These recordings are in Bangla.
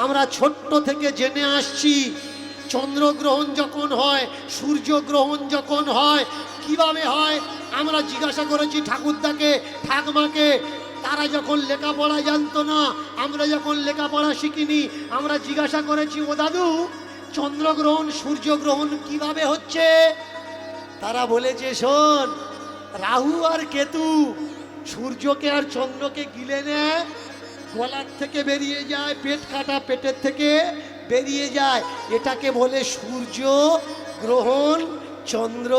আমরা ছোট্ট থেকে জেনে আসছি চন্দ্রগ্রহণ যখন হয়, সূর্যগ্রহণ যখন হয়, কিভাবে হয় আমরা জিজ্ঞাসা করেছি ঠাকুরদাকে, ঠাকমাকে। তারা যখন লেখাপড়া জানতো না, আমরা যখন লেখাপড়া শিখিনি, আমরা জিজ্ঞাসা করেছি, ও দাদু চন্দ্রগ্রহণ সূর্যগ্রহণ কিভাবে হচ্ছে? তারা বলেছে, শোন, রাহু আর কেতু সূর্যকে আর চন্দ্রকে গিলে নেয়, গলার থেকে বেরিয়ে যায়, পেট কাটা পেটের থেকে বেরিয়ে যায়, এটাকে বলে সূর্য গ্রহণ, চন্দ্র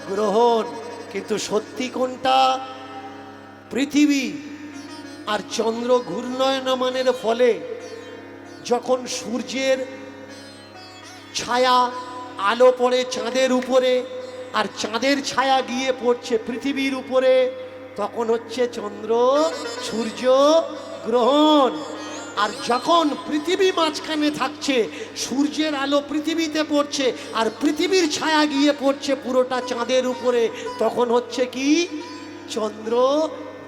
গ্রহণ। কিন্তু সত্যি কোনটা? পৃথিবী আর চন্দ্র ঘূর্ণয়মানের ফলে যখন সূর্যের ছায়া আলো পড়ে চাঁদের উপরে আর চাঁদের ছায়া গিয়ে পড়ছে পৃথিবীর উপরে, তখন হচ্ছে চন্দ্র সূর্য গ্রহণ। আর যখন পৃথিবী মাঝখানে থাকছে, সূর্যের আলো পৃথিবীতে পড়ছে আর পৃথিবীর ছায়া গিয়ে পড়ছে পুরোটা চাঁদের উপরে, তখন হচ্ছে কি? চন্দ্র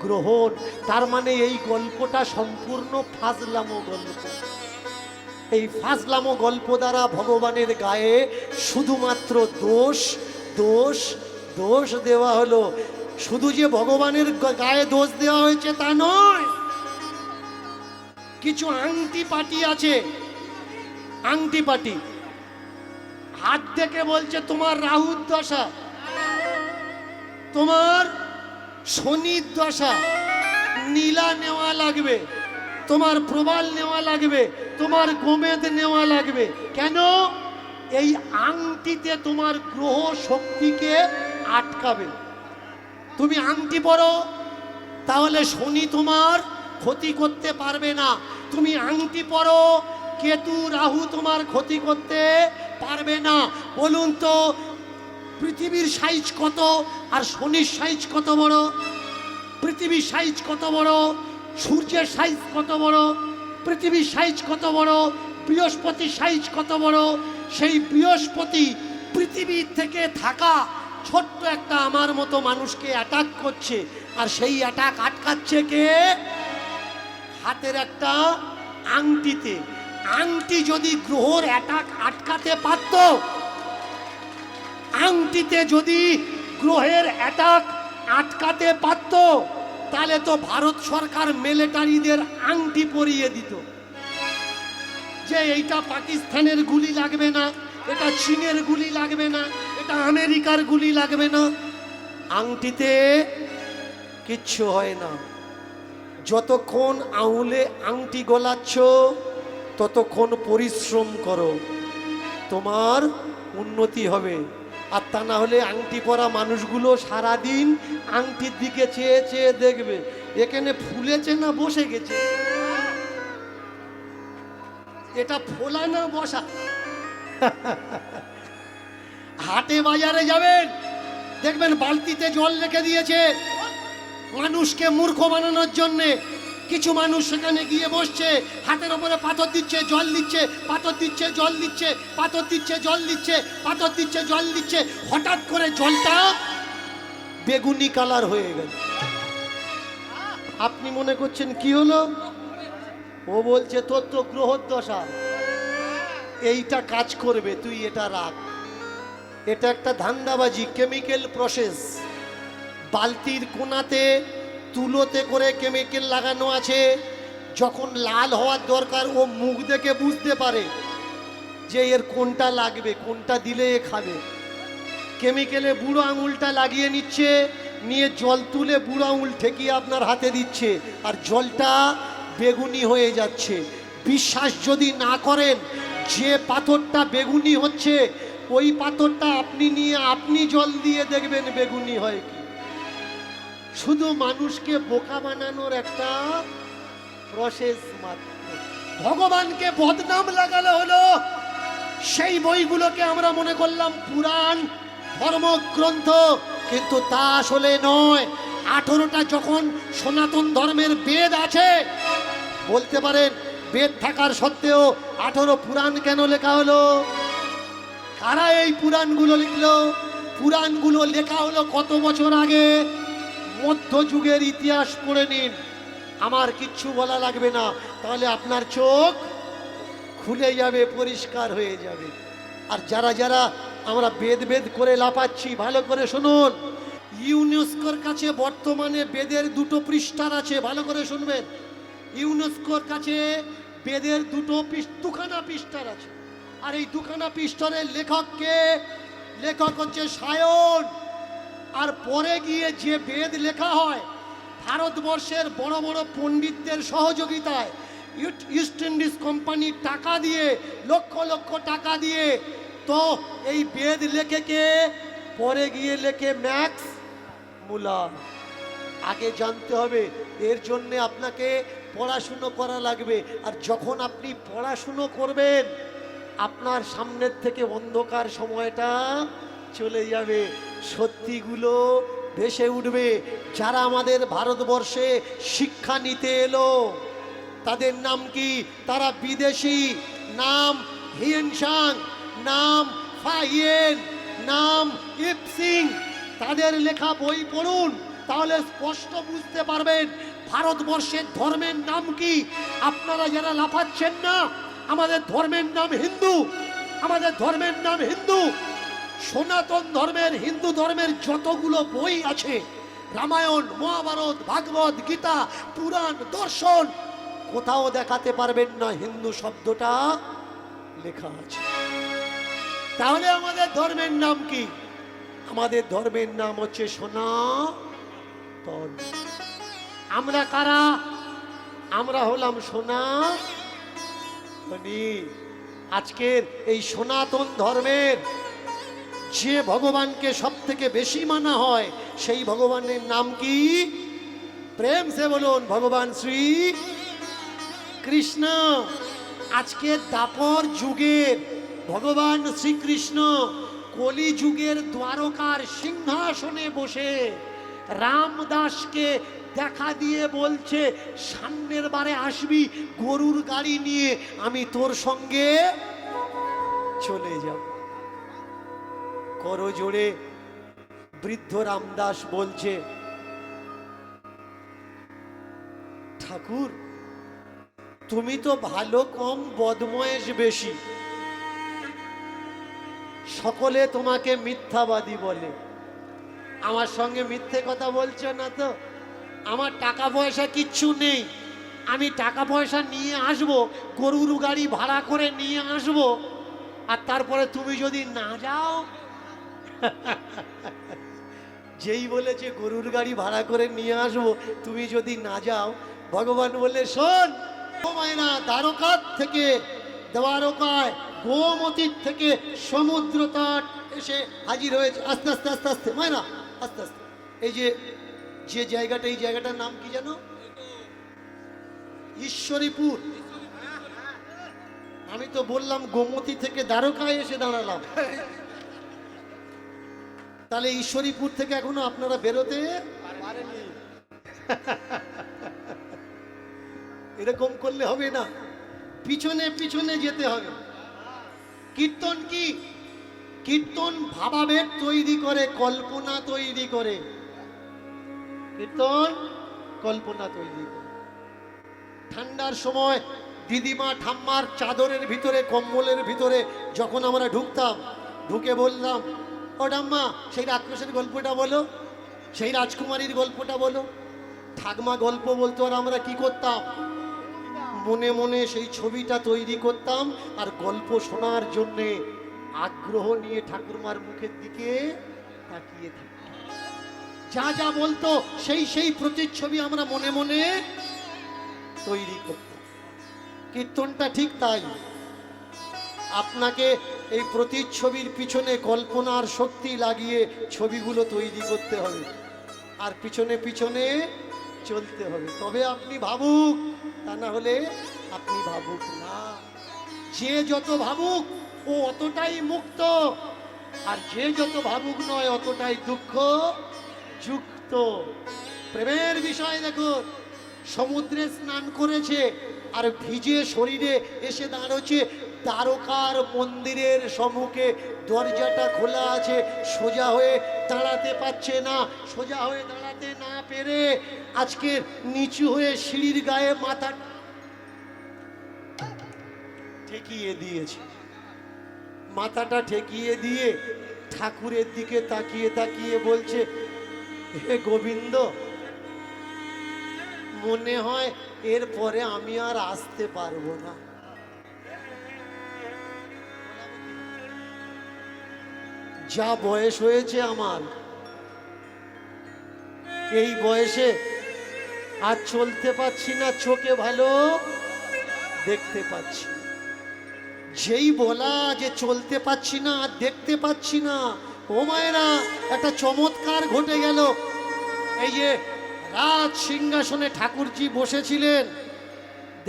গ্রহণ। তার মানে এই গল্পটা সম্পূর্ণ ফাজলামো গল্প। এই ফাজলামো গল্প দ্বারা ভগবানের গায়ে শুধুমাত্র দোষ দোষ দোষ দেওয়া হলো। শুধু যে ভগবানের গায়ে দোষ দেওয়া হয়েছে তা নয়, কিছু আংটি পাটি আছে, আংটি পাটি হাত দেখে বলছে তোমার রাহুর দশা, তোমার শনির দশা, নীলা নেওয়া লাগবে, তোমার প্রবাল নেওয়া লাগবে, তোমার গোমেদ নেওয়া লাগবে। কেন? এই আংটিতে তোমার গ্রহ শক্তিকে আটকাবে। তুমি আংটি পরো, তাহলে শনি তোমার ক্ষতি করতে পারবে না। তুমি আংটি পরো, কেতু রাহু তোমার ক্ষতি করতে পারবে না। বলুন তো, পৃথিবীর সাইজ কত আর শনির সাইজ কত বড়? পৃথিবীর সাইজ কত বড়? সূর্যের সাইজ কত বড়? পৃথিবীর সাইজ কত বড়? বৃহস্পতির সাইজ কত বড়? সেই বৃহস্পতি পৃথিবীর থেকে থাকা ছোট্ট একটা আমার মতো মানুষকে অ্যাটাক করছে, আর সেই অ্যাটাক আটকাচ্ছে কে? হাতের একটা আংটিতে। আংটি যদি গ্রহর অ্যাটাক আটকাতে পারত, আংটিতে যদি গ্রহের অ্যাটাক আটকাতে পারত, তাহলে তো ভারত সরকার মিলিটারিদের আংটি পরিয়ে দিত যে এইটা পাকিস্তানের গুলি লাগবে না, এটা চীনের গুলি লাগবে না, এটা আমেরিকার গুলি লাগবে না। আংটিতে কিচ্ছু হয় না। যতক্ষণ আঙুলে আংটি গলাচ্ছ ততক্ষণ পরিশ্রম করো, তোমার উন্নতি হবে। আর তা না হলে আংটি পরা মানুষগুলো সারাদিন আংটির দিকে চেয়ে চেয়ে দেখবে এখানে ফুলেছে না বসে গেছে, এটা ফোলা না বসা। হাটে বাজারে যাবেন, দেখবেন বালতিতে জল রেখে দিয়েছে মানুষকে মূর্খ বানানোর জন্যে। কিছু মানুষ সেখানে গিয়ে বসছে, হাতের ওপরে পাথর দিচ্ছে, জল দিচ্ছে, পাথর দিচ্ছে, জল দিচ্ছে, পাথর দিচ্ছে, জল দিচ্ছে, পাথর দিচ্ছে, জল দিচ্ছে। হঠাৎ করে জলটা বেগুনি কালার হয়ে গেল। আপনি মনে করছেন কি হলো? ও বলছে তোর তো গ্রহর দশা, এইটা কাজ করবে, তুই এটা রাখ। এটা একটা ধান্দাবাজি, কেমিক্যাল প্রসেস। বালতির কোনাতে তুলোতে করে কেমিক্যাল লাগানো আছে। যখন লাল হওয়ার দরকার, ও মুখ দেখে বুঝতে পারে যে এর কোনটা লাগবে, কোনটা দিলে এ খাবে। কেমিক্যালে বুড়ো আঙুলটা লাগিয়ে নিচ্ছে, নিয়ে জল তুলে বুড়ো আঙুল ঠেকিয়ে আপনার হাতে দিচ্ছে, আর জলটা বেগুনি হয়ে যাচ্ছে। বিশ্বাস যদি না করেন যে পাথরটা বেগুনি হচ্ছে, ওই পাথরটা আপনি নিয়ে আপনি জল দিয়ে দেখবেন বেগুনি হয় কি। শুধু মানুষকে বোকা বানানোর একটা প্রসেস মাত্র। ভগবানকে বদনাম লাগানো হলো। সেই বইগুলোকে আমরা মনে করলাম পুরাণ ধর্মগ্রন্থ, কিন্তু তা আসলে নয়। 18টা যখন সনাতন ধর্মের বেদ আছে, বলতে পারেন বেদ থাকার সত্ত্বেও 18 পুরাণ কেন লেখা হলো? কারা এই পুরাণগুলো লিখলো? পুরাণগুলো লেখা হলো কত বছর আগে? মধ্যযুগের ইতিহাস পড়ে নিন, আমার কিচ্ছু বলা লাগবে না, তাহলে আপনার চোখ খুলে যাবে, পরিষ্কার হয়ে যাবে। আর যারা যারা আমরা বেদ বেদ করে লাফাচ্ছি, ভালো করে শুনুন। ইউনেস্কোর কাছে বর্তমানে বেদের দুটো পৃষ্ঠার আছে, ভালো করে শুনবেন। ইউনেস্কোর কাছে বেদের দুখানা পৃষ্ঠার আছে। আর এই দুখানা পৃষ্ঠারের লেখককে, লেখক হচ্ছে সায়ন। আর পরে গিয়ে যে বেদ লেখা হয় ভারতবর্ষের বড় বড় পণ্ডিতদের সহযোগিতায়, ইস্ট ইন্ডিজ কোম্পানির টাকা দিয়ে, লক্ষ লক্ষ টাকা দিয়ে, তো এই বেদ লেখে কে? পরে গিয়ে লেখে ম্যাক্স মুলার। আগে জানতে হবে, এর জন্য আপনাকে পড়াশুনো করা লাগবে। আর যখন আপনি পড়াশুনো করবেন, আপনার সামনের থেকে অন্ধকার সময়টা চলে যাবে, সত্যিগুলো ভেসে উঠবে। যারা আমাদের ভারতবর্ষে শিক্ষা নিতে এলো তাদের নাম কি? তারা বিদেশি। নাম হিয়েনসাং, নাম ফাহিয়েন, নাম ইপসিং। তাদের লেখা বই পড়ুন, তাহলে স্পষ্ট বুঝতে পারবেন ভারতবর্ষের ধর্মের নাম কি। আপনারা যারা লাফাচ্ছেন না, আমাদের ধর্মের নাম হিন্দু, আমাদের ধর্মের নাম হিন্দু। সনাতন ধর্মের, হিন্দু ধর্মের যতগুলো বই আছে, রামায়ণ, মহাভারত, ভাগবত, গীতা, পুরাণ, দর্শন, কোথাও দেখাতে পারবেন না হিন্দু শব্দটা লেখা আছে। তাহলে আমাদের ধর্মের নাম কি? আমাদের ধর্মের নাম হচ্ছে সনাতন। আমরা কারা? আমরা হলাম সনাতনী। আজকের এই সনাতন ধর্মের যে ভগবানকে সব থেকে বেশি মানা হয়, সেই ভগবানের নাম কি? প্রেম সে বলুন, ভগবান শ্রী কৃষ্ণ। আজকে দ্বাপর যুগের ভগবান শ্রীকৃষ্ণ কলি যুগের দ্বারকার সিংহাসনে বসে রামদাসকে দেখা দিয়ে বলছে, সামনের বারে আসবি গরুর গাড়ি নিয়ে, আমি তোর সঙ্গে চলে যাব। করজোড়ে বৃদ্ধ রামদাস বলছে, ঠাকুর তুমি তো ভালো কম, বদময়েশ বেশি। সকলে তোমাকে মিথ্যাবাদী বলে, আমার সঙ্গে মিথ্যে কথা বলছো না তো? আমার টাকা পয়সা কিচ্ছু নেই, আমি টাকা পয়সা নিয়ে আসবো, গরুর গাড়ি ভাড়া করে নিয়ে আসবো, আর তারপরে তুমি যদি না যাও। যেই বলেছে গরুর গাড়ি ভাড়া করে নিয়ে আসবো, তুমি যদি না যাও, ভগবান বলে, শোন মায়না, দ্বারকার থেকে, দ্বারকায় গোমতীর থেকে সমুদ্র তট এসে হাজির হয়েছে। আস্তে আস্তে আস্তে আস্তে মায়না, আস্তে আস্তে। এই যে যে জায়গাটা, এই জায়গাটার নাম কি জানো? ঈশ্বরীপুর। আমি তো বললাম গোমতী থেকে দ্বারকায় এসে দাঁড়ালাম। তাহলে ঈশ্বরীপুর থেকে এখনো আপনারা বেরোতে পারেননি। এরকম করলে হবে না, পিছনে পিছনে যেতে হবে। কীর্তন কি? কীর্তন ভাবাবেগ তৈরি করে, কল্পনা তৈরি করে। কীর্তন কল্পনা তৈরি করে। ঠান্ডার সময় দিদিমা ঠাম্মার চাদরের ভিতরে, কম্বলের ভিতরে যখন আমরা ঢুকতাম, ঢুকে বললাম, ও ঠাম্মা সেই রাক্ষসের গল্পটা বলো, সেই রাজকুমারীর গল্পটা বলো। ঠাকমা গল্প বলতো, আর আমরা কি করতাম? মনে মনে সেই ছবিটা তৈরি করতাম, আর গল্প শোনার জন্যে আগ্রহ নিয়ে ঠাকুরমার মুখের দিকে তাকিয়ে থাকতাম। যা যা বলতো সেই সেই প্রতিচ্ছবি আমরা মনে মনে তৈরি করতাম। কীর্তনটা ঠিক তাই, আপনাকে এই প্রতিচ্ছবির পিছনে কল্পনার শক্তি লাগিয়ে ছবিগুলো তৈরি করতে হবে, আর পিছনে পিছনে চলতে হবে, তবে আপনি ভাবুক। তা না হলে আপনি ভাবুক না। যে যত ভাবুক ও অতটাই মুক্ত, আর যে যত ভাবুক নয় অতটাই দুঃখ যুক্ত। প্রেমের বিষয় দেখুন, সমুদ্রে স্নান করেছে আর ভিজে শরীরে এসে দাঁড়াচ্ছে দ্বারকার মন্দিরের সম্মুখে। দরজাটা খোলা আছে, সোজা হয়ে দাঁড়াতে পারছে না। সোজা হয়ে দাঁড়াতে না পেরে আজকে নিচু হয়ে সিঁড়ির গায়ে মাথা ঠেকিয়ে দিয়েছে, মাথাটা ঠেকিয়ে দিয়ে ঠাকুরের দিকে তাকিয়ে তাকিয়ে বলছে, হে গোবিন্দ, মনে হয় এরপরে আমি আর আসতে পারবো না। যা বয়স হয়েছে আমার, এই বয়সে আর চলতে পারছি না, চোখে ভালো দেখতে পাচ্ছি না। যেই বলা যে চলতে পাচ্ছি না আর দেখতে পাচ্ছি না, ও মায়েরা, একটা চমৎকার ঘটে গেল। এই যে রাজ সিংহাসনে ঠাকুরজি বসেছিলেন,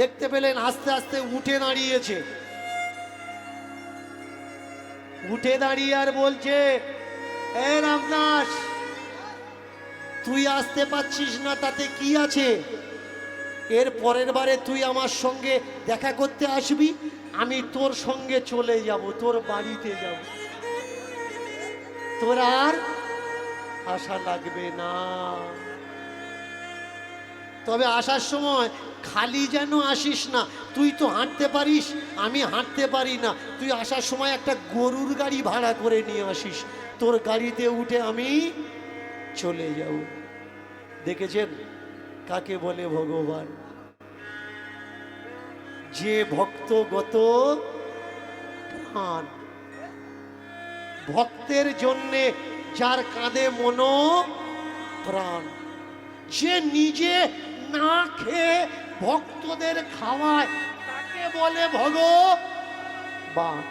দেখতে পেলেন আস্তে আস্তে উঠে দাঁড়িয়েছে। উঠে দাঁড়িয়ে আর বলছে, এ রামদাস, তুই আসতে পারছিস না তাতে কি আছে? এর পরের বারে তুই আমার সঙ্গে দেখা করতে আসবি, আমি তোর সঙ্গে চলে যাব, তোর বাড়িতে যাব, তোর আর আশা লাগবে না। তবে আসার সময় খালি যেন আসিস না। তুই তো হাঁটতে পারিস, আমি হাঁটতে পারি না। তুই আসার সময় একটা গরুর গাড়ি ভাড়া করে নিয়ে আসিস, তোর গাড়িতে উঠে আমি চলে যাব। দেখেছেন কাকে বলে ভগবান? যে ভক্তগত প্রাণ, ভক্তের জন্যে যার কাঁধে মনো প্রাণ, যে নিজে না খেয়ে ভক্তদের খাওয়ায়, তাকে বলে ভগবান।